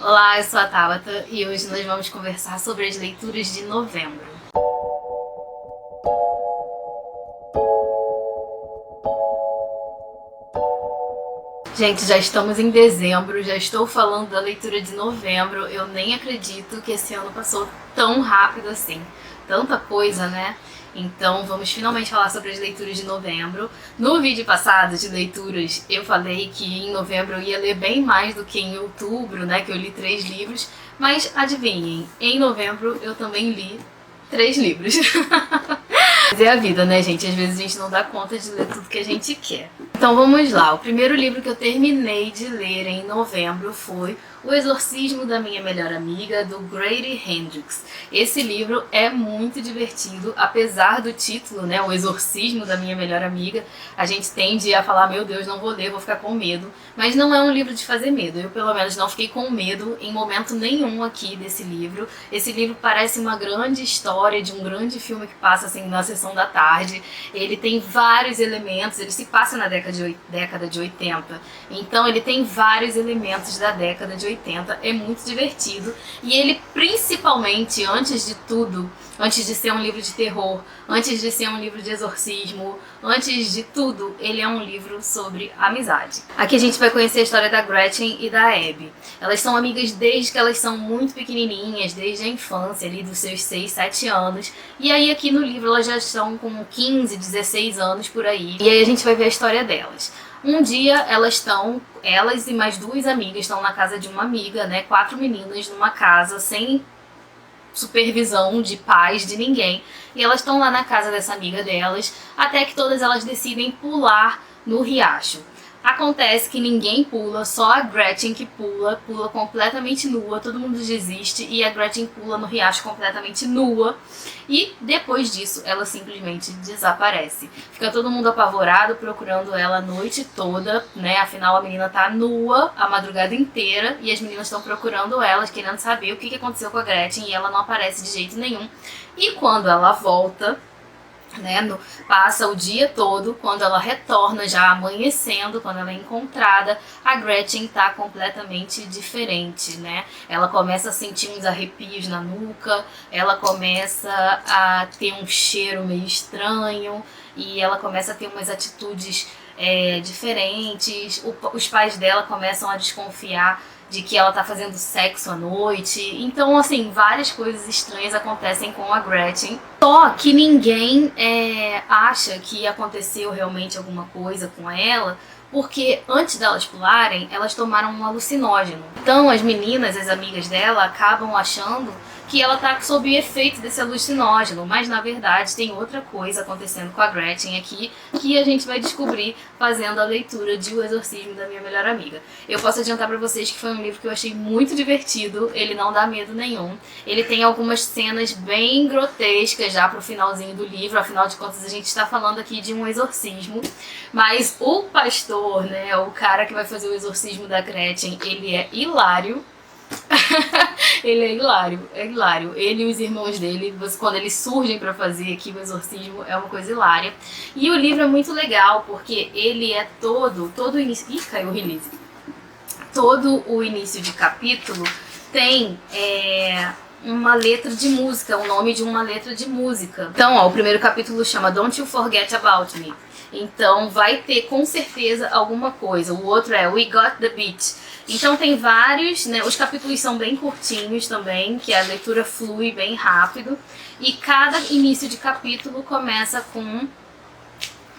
Olá, eu sou a Tabata e hoje nós vamos conversar sobre as leituras de novembro. Gente, já estamos em dezembro, já estou falando da leitura de novembro. Eu nem acredito que esse ano passou tão rápido assim. Tanta coisa, né? Então vamos finalmente falar sobre as leituras de novembro. No vídeo passado de leituras eu falei que em novembro eu ia ler bem mais do que em outubro, né? Que eu li 3 livros. Mas adivinhem, em novembro eu também li 3 livros. Mas é a vida, né, gente? Às vezes a gente não dá conta de ler tudo que a gente quer. Então vamos lá. O primeiro livro que eu terminei de ler em novembro foi O Exorcismo da Minha Melhor Amiga, do Grady Hendrix. Esse livro é muito divertido, apesar do título, né, O Exorcismo da Minha Melhor Amiga. A gente tende a falar, meu Deus, não vou ler, vou ficar com medo. Mas não é um livro de fazer medo. Eu, pelo menos, não fiquei com medo em momento nenhum aqui desse livro. Esse livro parece uma grande história de um grande filme que passa assim na sessão da tarde. Ele tem vários elementos, ele se passa na década de 80. Então ele tem vários elementos da década de 80, é muito divertido. E ele, principalmente, antes de tudo, antes de ser um livro de terror, antes de ser um livro de exorcismo, antes de tudo, ele é um livro sobre amizade. Aqui a gente vai conhecer a história da Gretchen e da Abby. Elas são amigas desde que elas são muito pequenininhas, desde a infância, ali dos seus 6, 7 anos. E aí aqui no livro elas já estão com 15, 16 anos por aí. E aí a gente vai ver a história delas. Um dia elas e mais 2 amigas estão na casa de uma amiga, né? 4 meninas numa casa sem supervisão de pais, de ninguém. E elas estão lá na casa dessa amiga delas, até que todas elas decidem pular no riacho. Acontece que ninguém pula, só a Gretchen que pula completamente nua, todo mundo desiste e a Gretchen pula no riacho completamente nua. E depois disso ela simplesmente desaparece. Fica todo mundo apavorado procurando ela a noite toda, né? Afinal a menina tá nua a madrugada inteira e as meninas estão procurando ela, querendo saber o que aconteceu com a Gretchen e ela não aparece de jeito nenhum. E quando ela volta, né, passa o dia todo, quando ela retorna já amanhecendo, quando ela é encontrada, a Gretchen tá completamente diferente, né? Ela começa a sentir uns arrepios na nuca, ela começa a ter um cheiro meio estranho e ela começa a ter umas atitudes diferentes. Os pais dela começam a desconfiar de que ela tá fazendo sexo à noite. Então, assim, várias coisas estranhas acontecem com a Gretchen. Só que ninguém acha que aconteceu realmente alguma coisa com ela, porque antes delas pularem, elas tomaram um alucinógeno. Então, as meninas, as amigas dela, acabam achando que ela tá sob efeito desse alucinógeno, mas na verdade tem outra coisa acontecendo com a Gretchen aqui, que a gente vai descobrir fazendo a leitura de O Exorcismo da Minha Melhor Amiga. Eu posso adiantar pra vocês que foi um livro que eu achei muito divertido, ele não dá medo nenhum, ele tem algumas cenas bem grotescas já pro finalzinho do livro, afinal de contas a gente está falando aqui de um exorcismo, mas o pastor, né, o cara que vai fazer o exorcismo da Gretchen, ele é hilário. Ele é hilário. Ele e os irmãos dele, quando eles surgem pra fazer aqui o exorcismo, é uma coisa hilária. E o livro é muito legal, porque ele é todo o início... Ih, caiu o release. Todo o início de capítulo tem uma letra de música, o nome de uma letra de música. Então, ó, o primeiro capítulo chama Don't You Forget About Me. Então vai ter com certeza alguma coisa. O outro é We Got the Beat. Então tem vários, né? Os capítulos são bem curtinhos também, que a leitura flui bem rápido. E cada início de capítulo começa com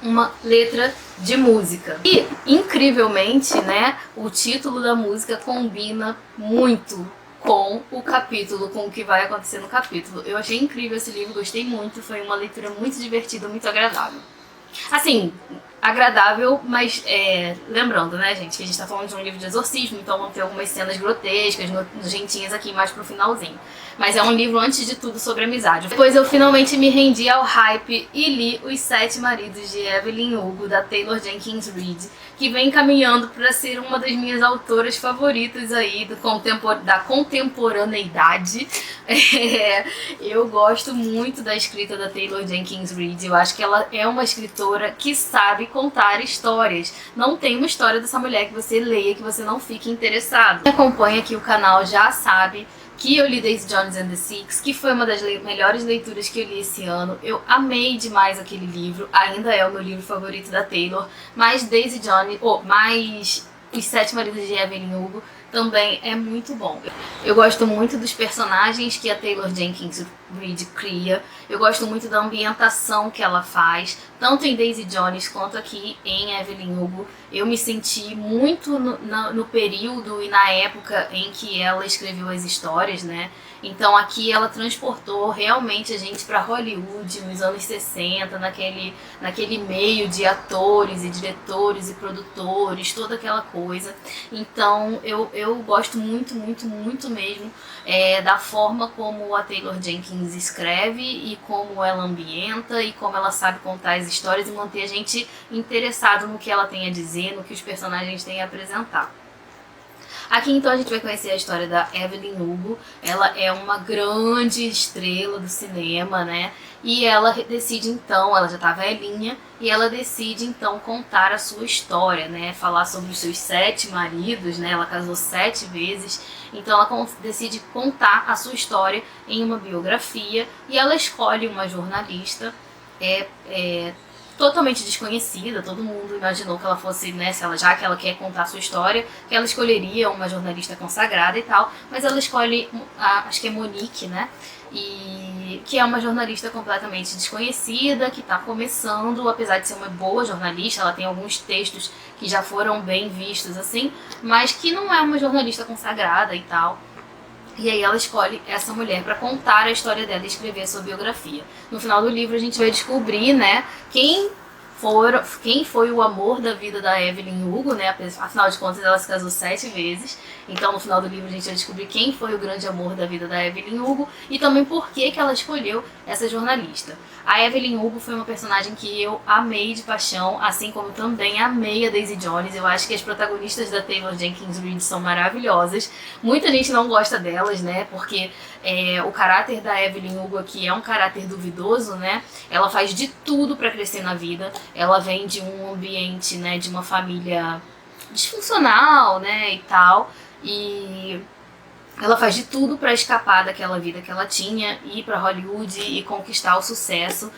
uma letra de música. E, incrivelmente, né, o título da música combina muito com o capítulo, com o que vai acontecer no capítulo. Eu achei incrível esse livro, gostei muito, foi uma leitura muito divertida, muito agradável. Assim, agradável, mas lembrando, né, gente, que a gente tá falando de um livro de exorcismo, então vão ter algumas cenas grotescas, nojentinhas aqui mais pro finalzinho. Mas é um livro, antes de tudo, sobre amizade. Depois eu finalmente me rendi ao hype e li Os 7 Maridos de Evelyn Hugo, da Taylor Jenkins Reid, que vem caminhando para ser uma das minhas autoras favoritas aí da contemporaneidade. Eu gosto muito da escrita da Taylor Jenkins Reid. Eu acho que ela é uma escritora que sabe contar histórias. Não tem uma história dessa mulher que você leia que você não fique interessado. Quem acompanha aqui o canal já sabe que eu li Daisy Jones and the Six, que foi uma das melhores leituras que eu li esse ano. Eu amei demais aquele livro, ainda é o meu livro favorito da Taylor, mas Daisy Jones, mais Os Sete Maridos de Evelyn Hugo, também é muito bom. Eu gosto muito dos personagens que a Taylor Jenkins Reid cria, eu gosto muito da ambientação que ela faz, tanto em Daisy Jones quanto aqui em Evelyn Hugo. Eu me senti muito no período e na época em que ela escreveu as histórias, né? Então aqui ela transportou realmente a gente para Hollywood nos anos 60, naquele meio de atores e diretores e produtores, toda aquela coisa. Então eu gosto muito, muito, muito mesmo da forma como a Taylor Jenkins escreve e como ela ambienta e como ela sabe contar as histórias e manter a gente interessado no que ela tem a dizer, no que os personagens têm a apresentar. Aqui então a gente vai conhecer a história da Evelyn Hugo. Ela é uma grande estrela do cinema, né? E ela decide então, ela já tá velhinha, e ela decide então contar a sua história, né? Falar sobre os seus 7 maridos, né? Ela casou 7 vezes, então ela decide contar a sua história em uma biografia, e ela escolhe uma jornalista totalmente desconhecida. Todo mundo imaginou que ela fosse, né, já que ela quer contar a sua história, que ela escolheria uma jornalista consagrada e tal, mas ela escolhe, acho que é Monique, né, e que é uma jornalista completamente desconhecida, que está começando, apesar de ser uma boa jornalista, ela tem alguns textos que já foram bem vistos, assim, mas que não é uma jornalista consagrada e tal. E aí ela escolhe essa mulher para contar a história dela e escrever a sua biografia. No final do livro a gente vai descobrir, né, quem foi o amor da vida da Evelyn Hugo, né? Afinal de contas ela se casou 7 vezes. Então no final do livro a gente vai descobrir quem foi o grande amor da vida da Evelyn Hugo e também por que ela escolheu essa jornalista. A Evelyn Hugo foi uma personagem que eu amei de paixão, assim como também amei a Daisy Jones. Eu acho que as protagonistas da Taylor Jenkins Reid são maravilhosas. Muita gente não gosta delas, né? Porque o caráter da Evelyn Hugo aqui é um caráter duvidoso, né? Ela faz de tudo para crescer na vida. Ela vem de um ambiente, né, de uma família disfuncional, né, e tal. E ela faz de tudo para escapar daquela vida que ela tinha, ir para Hollywood e conquistar o sucesso.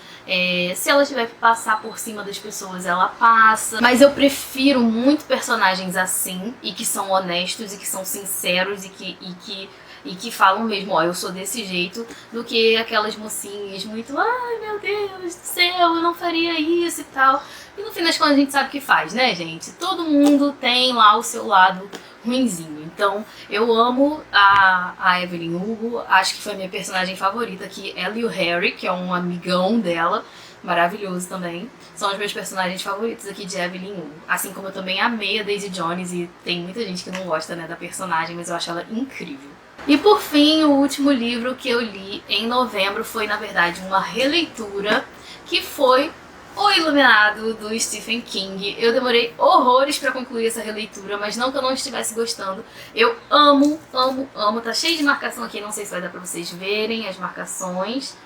Se ela tiver que passar por cima das pessoas, ela passa. Mas eu prefiro muito personagens assim, e que são honestos, e que são sinceros, e que falam mesmo, ó, eu sou desse jeito, do que aquelas mocinhas muito, ai meu Deus do céu, eu não faria isso e tal. E no fim das contas a gente sabe o que faz, né, gente? Todo mundo tem lá o seu lado ruinzinho. Então eu amo a Evelyn Hugo, acho que foi a minha personagem favorita aqui, ela e o Harry, que é um amigão dela, maravilhoso também. São os meus personagens favoritos aqui de Evelyn Hugo. Assim como eu também amei a Daisy Jones, e tem muita gente que não gosta, né, da personagem, mas eu acho ela incrível. E por fim, o último livro que eu li em novembro foi, na verdade, uma releitura, que foi O Iluminado, do Stephen King. Eu demorei horrores pra concluir essa releitura, mas não que eu não estivesse gostando. Eu amo, amo, amo. Tá cheio de marcação aqui, não sei se vai dar pra vocês verem as marcações,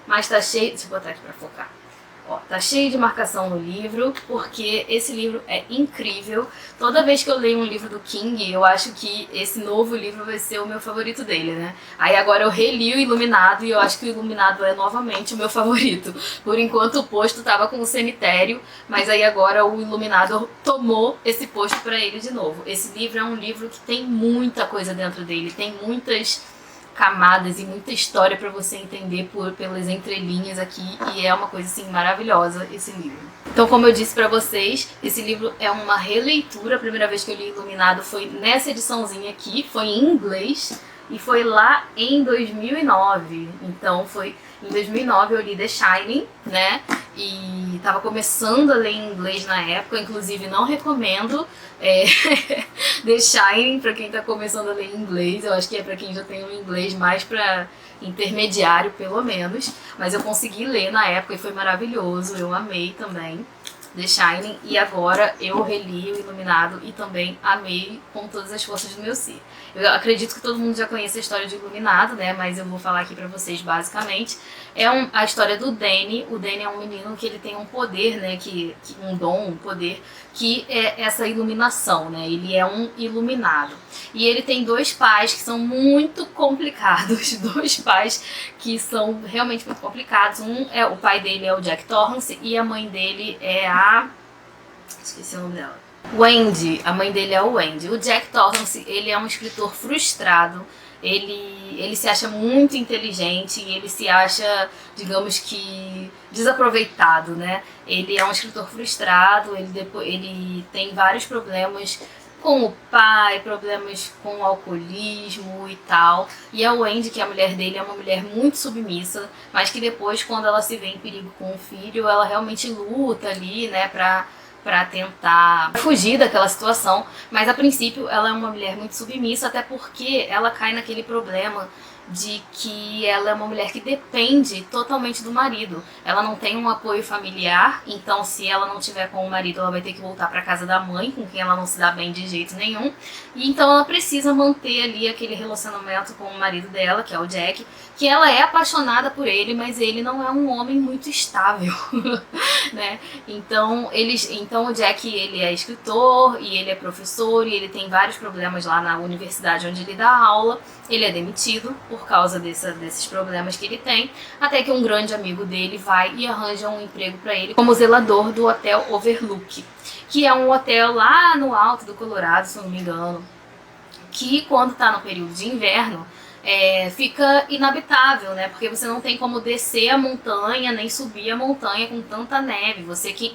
mas tá cheio... Deixa eu botar aqui pra focar. Ó, tá cheio de marcação no livro, porque esse livro é incrível. Toda vez que eu leio um livro do King, eu acho que esse novo livro vai ser o meu favorito dele, né? Aí agora eu reli o Iluminado e eu acho que o Iluminado é novamente o meu favorito. Por enquanto o posto tava com o Cemitério, mas aí agora o Iluminado tomou esse posto pra ele de novo. Esse livro é um livro que tem muita coisa dentro dele, tem muitas camadas e muita história para você entender pelas entrelinhas aqui, e é uma coisa assim maravilhosa esse livro. Então, como eu disse para vocês, esse livro é uma releitura. A primeira vez que eu li Iluminado foi nessa ediçãozinha aqui, foi em inglês, e foi lá em 2009. Então em 2009 eu li The Shining, né? E tava começando a ler em inglês na época, inclusive não recomendo The Shining pra quem tá começando a ler em inglês. Eu acho que é pra quem já tem um inglês mais pra intermediário, pelo menos. Mas eu consegui ler na época e foi maravilhoso, eu amei também. The Shining, e agora eu reli o Iluminado e também amei com todas as forças do meu ser. Eu acredito que todo mundo já conhece a história de Iluminado, né? Mas eu vou falar aqui pra vocês basicamente. É a história do Danny. O Danny é um menino que ele tem um poder, né? Um dom, um poder, que é essa iluminação, né? Ele é um iluminado. E ele tem dois pais que são muito complicados. Dois pais que são realmente muito complicados. O pai dele é o Jack Torrance e a mãe dele é a... esqueci o nome dela. Wendy, a mãe dele é o Wendy. O Jack Torrance, ele é um escritor frustrado, ele se acha muito inteligente e ele se acha, digamos que, desaproveitado, né? Ele é um escritor frustrado, ele tem vários problemas com o pai, problemas com o alcoolismo e tal. E a Wendy, que é a mulher dele, é uma mulher muito submissa, mas que depois, quando ela se vê em perigo com o filho, ela realmente luta ali, né, pra tentar fugir daquela situação, mas a princípio ela é uma mulher muito submissa, até porque ela cai naquele problema de que ela é uma mulher que depende totalmente do marido. Ela não tem um apoio familiar, então se ela não tiver com o marido, ela vai ter que voltar para casa da mãe, com quem ela não se dá bem de jeito nenhum. E então ela precisa manter ali aquele relacionamento com o marido dela, que é o Jack, que ela é apaixonada por ele, mas ele não é um homem muito estável, né? Então o Jack, ele é escritor e ele é professor e ele tem vários problemas lá na universidade onde ele dá aula. Ele é demitido por causa desses problemas que ele tem, até que um grande amigo dele vai e arranja um emprego para ele como zelador do Hotel Overlook, que é um hotel lá no alto do Colorado, se não me engano, que quando está no período de inverno fica inabitável, né? Porque você não tem como descer a montanha nem subir a montanha com tanta neve.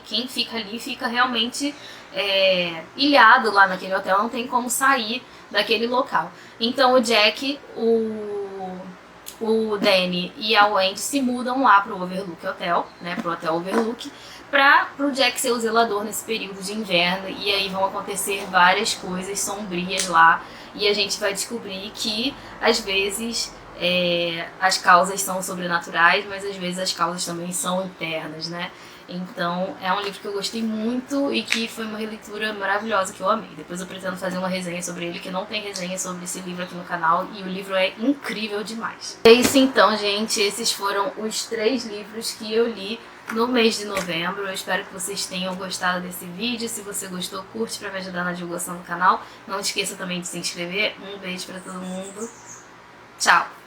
Quem fica ali fica realmente ilhado lá naquele hotel, não tem como sair daquele local. Então o Jack, o Danny e a Wendy se mudam lá pro Overlook Hotel, né? Pro Hotel Overlook, pro Jack ser o zelador nesse período de inverno. E aí vão acontecer várias coisas sombrias lá. E a gente vai descobrir que, às vezes, as causas são sobrenaturais, mas às vezes as causas também são internas, né? Então, é um livro que eu gostei muito e que foi uma releitura maravilhosa que eu amei. Depois eu pretendo fazer uma resenha sobre ele, que não tem resenha sobre esse livro aqui no canal, e o livro é incrível demais. É isso então, gente. Esses foram os 3 livros que eu li no mês de novembro. Eu espero que vocês tenham gostado desse vídeo. Se você gostou, curte para me ajudar na divulgação do canal. Não esqueça também de se inscrever. Um beijo para todo mundo. Tchau!